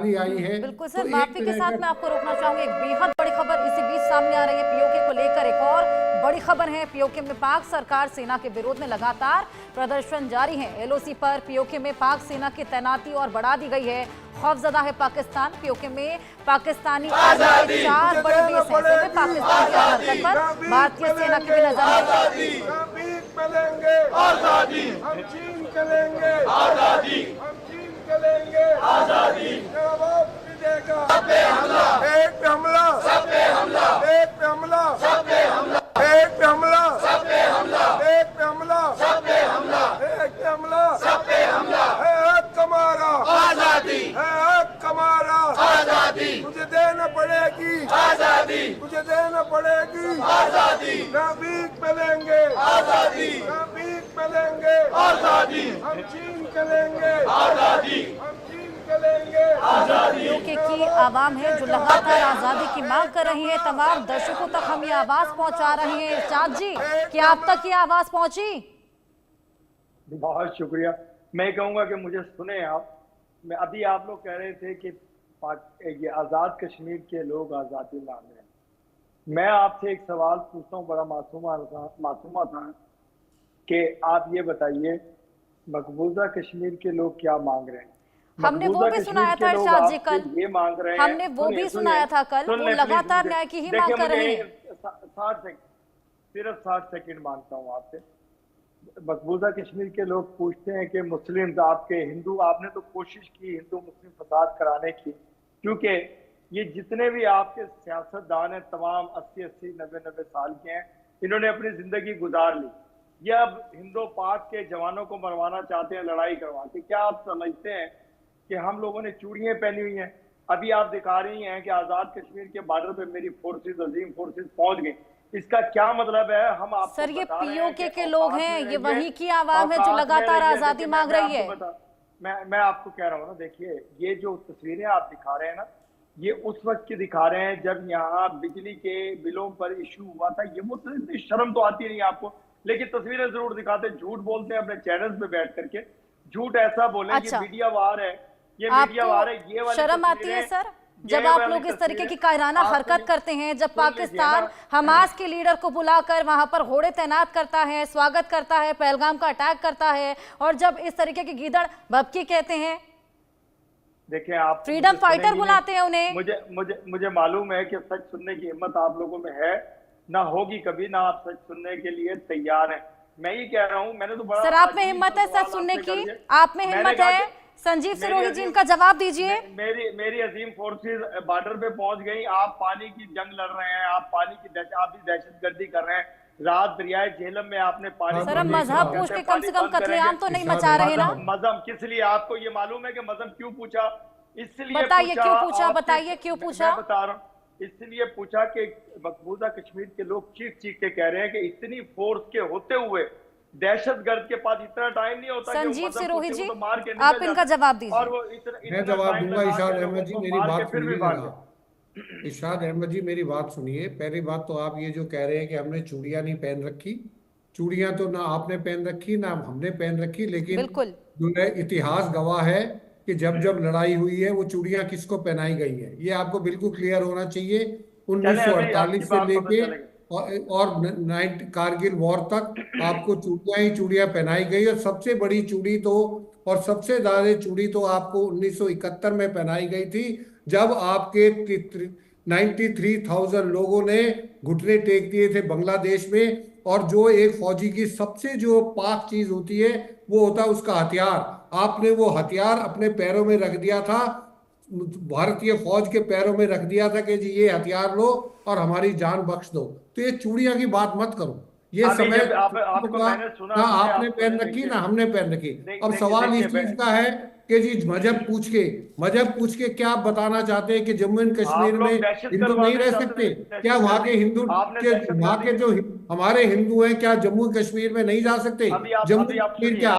आई है। बिल्कुल तो सर, एक माफी के तरह साथ का मैं आपको रोकना चाहूंगी। एक बेहद बड़ी खबर इसी बीच सामने आ रही है। पीओके को लेकर एक और बड़ी खबर है। पीओके में पाक सरकार सेना के विरोध में लगातार प्रदर्शन जारी है। एलओसी पर पीओके में पाक सेना की तैनाती और बढ़ा दी गई है। खौफजदा है पाकिस्तान। पीओके में पाकिस्तानी आर्मी के 4 बड़े बेस हैं। ऐसे में पाकिस्तान की हर हरकत पर भारतीय सेना की भी नजर है। एक पे हमला, सब पे हमला, एक पे हमला, सब पे हमला, एक पे हमला, सब पे हमला, एक पे हमला, सब पे हमला, एक पे हमला, सब पे हमला। है हक हमारा आजादी, है हक हमारा आजादी, तुझे देना पड़ेगी आजादी, तुझे देना पड़ेगी आजादी। ना भीख मिलेंगे आजादी, ना भीख मिलेंगे आजादी, हम छीन के लेंगे आजादी, हम छीन के लेंगे आजादी। पीओके की आवाम है जो लगातार आजादी की मांग कर रही है। तमाम दर्शकों तक हम ये आवाज पहुंचा रहे हैं। इरशाद जी, क्या आप तक ये आवाज पहुंची? बहुत शुक्रिया। मैं कहूंगा कि मुझे सुने आप। मैं अभी आप लोग कह रहे थे कि ये आजाद कश्मीर के लोग आजादी मांग रहे हैं। मैं आपसे एक सवाल पूछता हूँ, बड़ा मासूमा था कि आप ये बताइए मकबूजा कश्मीर के लोग क्या मांग रहे हैं? हमने वो भी सुनाया था इरशाद जी कल, ये मांग रहे हैं, हमने वो भी सुनाया था कल, वो लगातार न्याय की ही मांग कर रहे हैं। 60 सेकंड, सिर्फ 60 सेकंड मांगता हूँ आपसे। मकबूजा कश्मीर के लोग पूछते हैं कि मुस्लिम आपके हिंदू, आपने तो कोशिश की हिंदू मुस्लिम फसाद कराने की, क्योंकि ये जितने भी आपके सियासतदान हैं तमाम 80-80 90-90 साल के हैं, इन्होंने अपनी जिंदगी गुजार ली। ये अब हिंदू पाक के जवानों को मरवाना चाहते हैं लड़ाई करवा के। क्या आप समझते हैं कि हम लोगों ने चूड़ियां पहनी हुई हैं? अभी आप दिखा रही हैं कि आजाद कश्मीर के बॉर्डर पे मेरी फोर्सेस, अजीम फोर्सेस पहुंच गई। इसका क्या मतलब है? हम आपको सर, ये बता रहे पीओके हैं के लोग हैं, ये वही की आवाम है जो लगातार आजादी मांग रही है। मैं आपको कह रहा हूँ ना, देखिए ये जो तस्वीरें आप दिखा रहे हैं ना, ये उस वक्त की दिखा रहे हैं जब यहाँ बिजली के बिलों पर इशू हुआ था। ये वो तो शर्म तो आती नहीं आपको, लेकिन तस्वीरें जरूर दिखाते, झूठ बोलते हैं अपने चैनल पे बैठ करके। झूठ ऐसा बोले अच्छा, ये मीडिया वार है, ये मीडिया वार है। ये वाली शर्म आती है सर जब आप लोग इस तरीके की कायराना हरकत करते हैं? जब पाकिस्तान हमास के लीडर को बुलाकर वहां पर घोड़े तैनात करता है, स्वागत करता है, पहलगाम का अटैक करता है, और जब इस तरीके की गीदड़ भभकी कहते हैं, देखिए आप फ्रीडम फाइटर बुलाते हैं उन्हें। मुझे मालूम है कि सच सुनने की हिम्मत आप लोगों में है, ना होगी कभी, ना आप सच सुनने के लिए तैयार हैं। मैं ये कह रहा हूँ, मैंने तो बड़ा सर, आप में हिम्मत है सच सुनने की? आप में हिम्मत है? संजीव सिरोही जी, इनका जवाब दीजिए। मेरी अजीम फोर्सेस बॉर्डर पे पहुंच गई। आप पानी की जंग लड़ रहे हैं, आप पानी की आप भी दहशतगर्दी कर रहे हैं। रात दरियाए झेलम में आपने पानी, सर, हम मजहब पूछ के कम से कम कत्लेआम तो नहीं मचा रहे ना? मजहब किस लिए? आपको ये मालूम है कि मजहब क्यों पूछा? इसलिए बताइए क्यों पूछा, बताइए क्यों पूछा? मैं बता रहा हूँ, इसलिए पूछा कि मकबूजा कश्मीर के लोग चीख चीख के कह रहे हैं कि इतनी फोर्स के होते हुए दहशतगर्द के पास इतना टाइम नहीं होता। संजीव सिरोही जी, तो मार के आप इनका जवाब दीजिए। और वो मैं जवाब दूंगा। इरशाद अहमद जी, मेरी बात सुनिए। इरशाद अहमद जी, मेरी बात सुनिए। पहली बात तो आप ये जो कह रहे हैं कि हमने चूड़ियां नहीं पहन रखी, चूड़ियां तो ना आपने पहन रखी ना हमने पहन रखी, लेकिन बिल्कुल इतिहास गवाह है कि जब जब लड़ाई हुई है वो चूड़ियां किसको पहनाई गई है, ये आपको बिल्कुल क्लियर होना चाहिए। 1948 से लेके और कारगिल वॉर तक आपको चूड़ियां ही चूड़ियां पहनाई गई। और सबसे बड़ी चूड़ी तो, और सबसे ज्यादा चूड़ी तो आपको 1971 में पहनाई गई थी, जब आपके 93,000 लोगों ने घुटने टेक दिए थे बांग्लादेश में। और जो एक फौजी की सबसे जो पाक चीज होती है वो होता है उसका हथियार। आपने वो हथियार अपने पैरों में रख दिया था, भारतीय फौज के पैरों में रख दिया था कि जी ये हथियार लो और हमारी जान बख्श दो। तो ये चूड़ियां की बात मत करो। ये समय ना आपने पहन रखी ना हमने पहन रखी। अब सवाल इस चीज का है कि जी मजहब पूछ के क्या आप बताना चाहते हैं कि जम्मू एंड कश्मीर में हिंदू नहीं रह सकते? क्या वहाँ के हिंदू के वहाँ के जो हमारे हिंदू हैं क्या जम्मू कश्मीर में नहीं जा सकते? जम्मू कश्मीर के